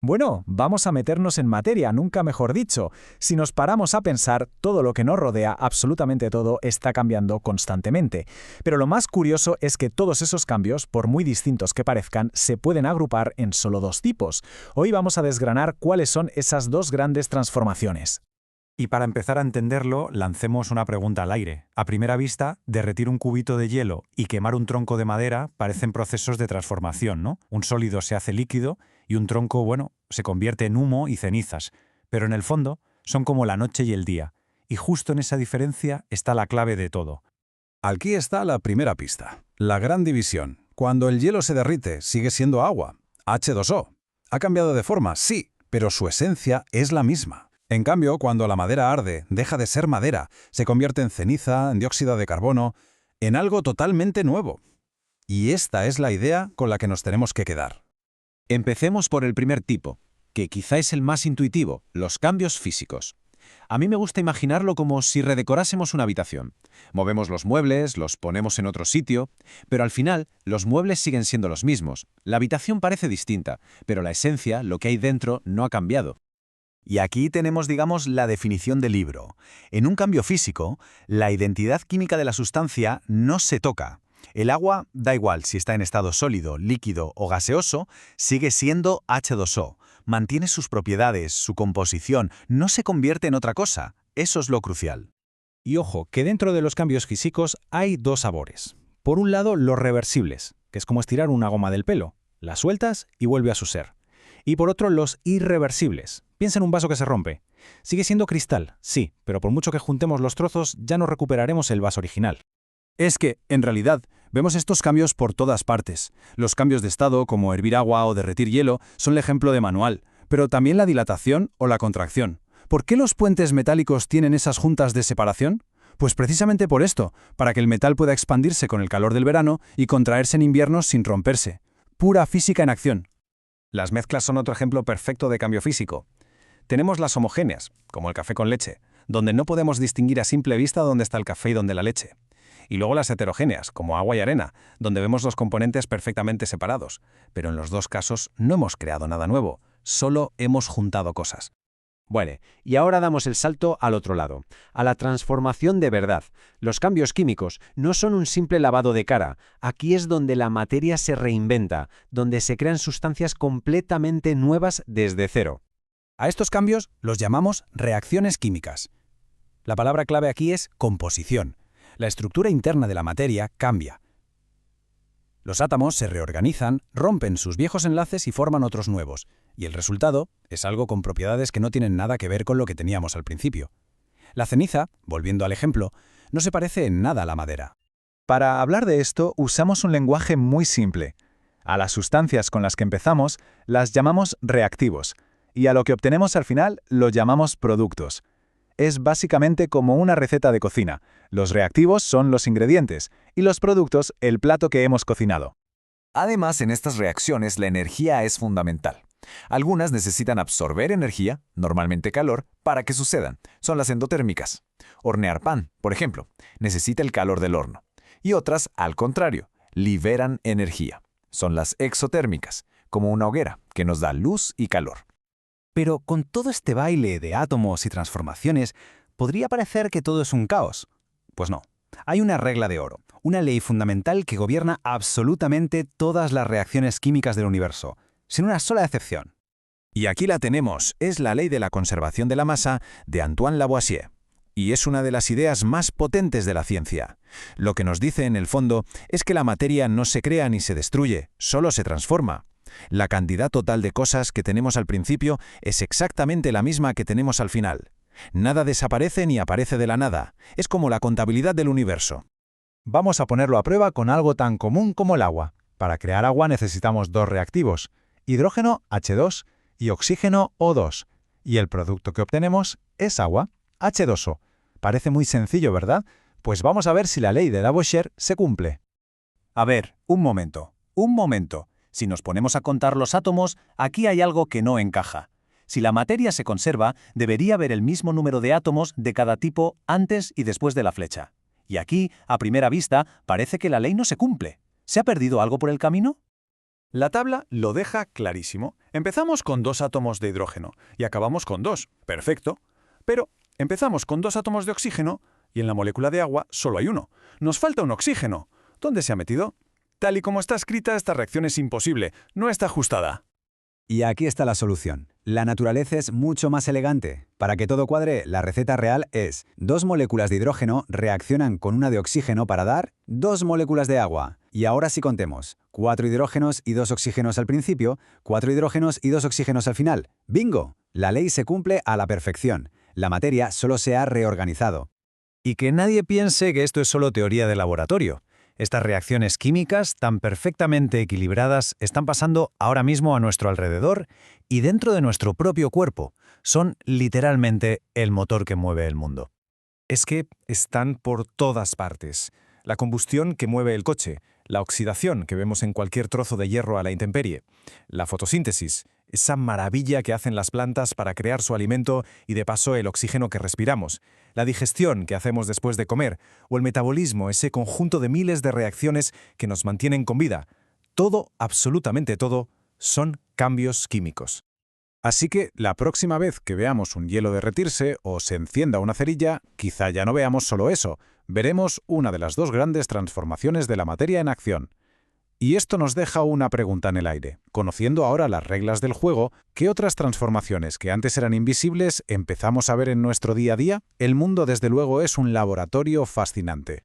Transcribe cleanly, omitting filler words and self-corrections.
Bueno, vamos a meternos en materia, nunca mejor dicho. Si nos paramos a pensar, todo lo que nos rodea, absolutamente todo, está cambiando constantemente. Pero lo más curioso es que todos esos cambios, por muy distintos que parezcan, se pueden agrupar en solo dos tipos. Hoy vamos a desgranar cuáles son esas dos grandes transformaciones. Y para empezar a entenderlo, lancemos una pregunta al aire. A primera vista, derretir un cubito de hielo y quemar un tronco de madera parecen procesos de transformación, ¿no? Un sólido se hace líquido y un tronco, bueno, se convierte en humo y cenizas. Pero en el fondo, son como la noche y el día. Y justo en esa diferencia está la clave de todo. Aquí está la primera pista, la gran división. Cuando el hielo se derrite, sigue siendo agua, H2O. Ha cambiado de forma, sí, pero su esencia es la misma. En cambio, cuando la madera arde, deja de ser madera, se convierte en ceniza, en dióxido de carbono, en algo totalmente nuevo. Y esta es la idea con la que nos tenemos que quedar. Empecemos por el primer tipo, que quizá es el más intuitivo, los cambios físicos. A mí me gusta imaginarlo como si redecorásemos una habitación. Movemos los muebles, los ponemos en otro sitio, pero al final los muebles siguen siendo los mismos. La habitación parece distinta, pero la esencia, lo que hay dentro, no ha cambiado. Y aquí tenemos, digamos, la definición del libro. En un cambio físico, la identidad química de la sustancia no se toca. El agua, da igual si está en estado sólido, líquido o gaseoso, sigue siendo H2O. Mantiene sus propiedades, su composición, no se convierte en otra cosa. Eso es lo crucial. Y ojo, que dentro de los cambios físicos hay dos sabores. Por un lado, los reversibles, que es como estirar una goma del pelo. La sueltas y vuelve a su ser. Y por otro, los irreversibles. Piensa en un vaso que se rompe. Sigue siendo cristal, sí, pero por mucho que juntemos los trozos, ya no recuperaremos el vaso original. Es que, en realidad, vemos estos cambios por todas partes. Los cambios de estado, como hervir agua o derretir hielo, son el ejemplo de manual, pero también la dilatación o la contracción. ¿Por qué los puentes metálicos tienen esas juntas de separación? Pues precisamente por esto, para que el metal pueda expandirse con el calor del verano y contraerse en invierno sin romperse. Pura física en acción. Las mezclas son otro ejemplo perfecto de cambio físico. Tenemos las homogéneas, como el café con leche, donde no podemos distinguir a simple vista dónde está el café y dónde la leche. Y luego las heterogéneas, como agua y arena, donde vemos los componentes perfectamente separados. Pero en los dos casos no hemos creado nada nuevo, solo hemos juntado cosas. Bueno, y ahora damos el salto al otro lado, a la transformación de verdad. Los cambios químicos no son un simple lavado de cara. Aquí es donde la materia se reinventa, donde se crean sustancias completamente nuevas desde cero. A estos cambios los llamamos reacciones químicas. La palabra clave aquí es composición. La estructura interna de la materia cambia. Los átomos se reorganizan, rompen sus viejos enlaces y forman otros nuevos, y el resultado es algo con propiedades que no tienen nada que ver con lo que teníamos al principio. La ceniza, volviendo al ejemplo, no se parece en nada a la madera. Para hablar de esto, usamos un lenguaje muy simple. A las sustancias con las que empezamos las llamamos reactivos, y a lo que obtenemos al final lo llamamos productos. Es básicamente como una receta de cocina. Los reactivos son los ingredientes y los productos el plato que hemos cocinado. Además, en estas reacciones la energía es fundamental. Algunas necesitan absorber energía, normalmente calor, para que sucedan. Son las endotérmicas. Hornear pan, por ejemplo, necesita el calor del horno. Y otras, al contrario, liberan energía. Son las exotérmicas, como una hoguera, que nos da luz y calor. Pero con todo este baile de átomos y transformaciones, podría parecer que todo es un caos. Pues no. Hay una regla de oro, una ley fundamental que gobierna absolutamente todas las reacciones químicas del universo, sin una sola excepción. Y aquí la tenemos, es la ley de la conservación de la masa de Antoine Lavoisier. Y es una de las ideas más potentes de la ciencia. Lo que nos dice en el fondo es que la materia no se crea ni se destruye, solo se transforma. La cantidad total de cosas que tenemos al principio es exactamente la misma que tenemos al final. Nada desaparece ni aparece de la nada. Es como la contabilidad del universo. Vamos a ponerlo a prueba con algo tan común como el agua. Para crear agua necesitamos dos reactivos, hidrógeno H2 y oxígeno O2. Y el producto que obtenemos es agua, H2O. Parece muy sencillo, ¿verdad? Pues vamos a ver si la ley de Lavoisier se cumple. A ver, un momento. Si nos ponemos a contar los átomos, aquí hay algo que no encaja. Si la materia se conserva, debería haber el mismo número de átomos de cada tipo antes y después de la flecha. Y aquí, a primera vista, parece que la ley no se cumple. ¿Se ha perdido algo por el camino? La tabla lo deja clarísimo. Empezamos con 2 átomos de hidrógeno y acabamos con 2. Perfecto. Pero empezamos con 2 átomos de oxígeno y en la molécula de agua solo hay 1. Nos falta un oxígeno. ¿Dónde se ha metido? Tal y como está escrita, esta reacción es imposible. No está ajustada. Y aquí está la solución. La naturaleza es mucho más elegante. Para que todo cuadre, la receta real es 2 moléculas de hidrógeno reaccionan con una de oxígeno para dar 2 moléculas de agua. Y ahora sí contemos. 4 hidrógenos y 2 oxígenos al principio, 4 hidrógenos y 2 oxígenos al final. ¡Bingo! La ley se cumple a la perfección. La materia solo se ha reorganizado. Y que nadie piense que esto es solo teoría de laboratorio. Estas reacciones químicas, tan perfectamente equilibradas, están pasando ahora mismo a nuestro alrededor y dentro de nuestro propio cuerpo. Son literalmente el motor que mueve el mundo. Es que están por todas partes. La combustión que mueve el coche, la oxidación que vemos en cualquier trozo de hierro a la intemperie, la fotosíntesis, esa maravilla que hacen las plantas para crear su alimento y de paso el oxígeno que respiramos, la digestión que hacemos después de comer, o el metabolismo, ese conjunto de miles de reacciones que nos mantienen con vida. Todo, absolutamente todo, son cambios químicos. Así que la próxima vez que veamos un hielo derretirse o se encienda una cerilla, quizá ya no veamos solo eso, veremos una de las 2 grandes transformaciones de la materia en acción. Y esto nos deja una pregunta en el aire. Conociendo ahora las reglas del juego, ¿qué otras transformaciones que antes eran invisibles empezamos a ver en nuestro día a día? El mundo, desde luego, es un laboratorio fascinante.